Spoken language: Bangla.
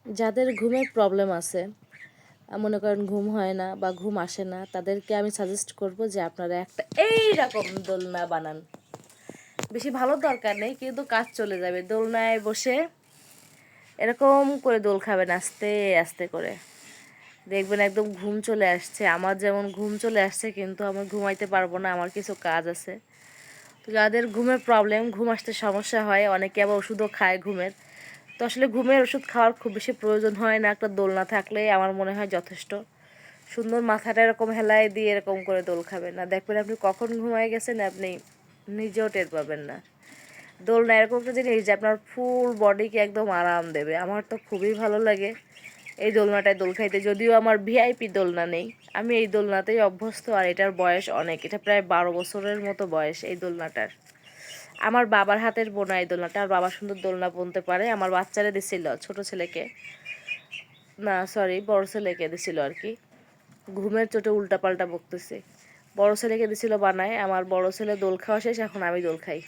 যাদের ঘুমের প্রবলেম আছে, মনে করেন ঘুম হয় না বা ঘুম আসে না, তাদেরকে আমি সাজেস্ট করব যে আপনারা একটা এইরকম দোলনা বানান। বেশি ভালো দরকার নেই, কিন্তু কাজ চলে যাবে। দোলনায় বসে এরকম করে দোল খাবেন আস্তে আস্তে করে, দেখবেন একদম ঘুম চলে আসছে। আমার যেমন ঘুম চলে আসছে, কিন্তু আমি ঘুমাইতে পারবো না, আমার কিছু কাজ আছে। তো যাদের ঘুমের প্রবলেম, ঘুম আসতে সমস্যা হয়, অনেকে আবার ওষুধও খায় ঘুমের, তো আসলে ঘুমের ওষুধ খাওয়ার খুব বেশি প্রয়োজন হয় না, একটা দোলনা থাকলে আমার মনে হয় যথেষ্ট। সুন্দর মাথাটা এরকম হেলায় দিয়ে এরকম করে দোল খাবেন, না দেখবেন আপনি কখন ঘুমায় গেছেন আপনি নিজেও টের পাবেন না। দোলনা এরকম একটা জিনিস যে আপনার ফুল বডিকে একদম আরাম দেবে। আমার তো খুবই ভালো লাগে এই দোলনাটায় দোল খাইতে। যদিও আমার ভিআইপি দোলনা নেই, আমি এই দোলনাতেই অভ্যস্ত। আর এটার বয়স অনেক, এটা প্রায় 12 বছরের মতো বয়স এই দোলনাটার। আমার বাবার হাতের বোনা এই দোলনাটা। আর বাবা সুন্দর দোলনা বুনতে পারে। আমার বাচ্চারা দিছিল, ছোট ছেলেকে, না সরি বড় ছেলেকে দিছিল আর কি। ঘুমের চোটে উল্টাপাল্টা বকতেছে। বড় ছেলেকে দিছিল বানায়। আমার বড় ছেলে দোল খাওয়া শেষ, এখন আমি দোল খাই।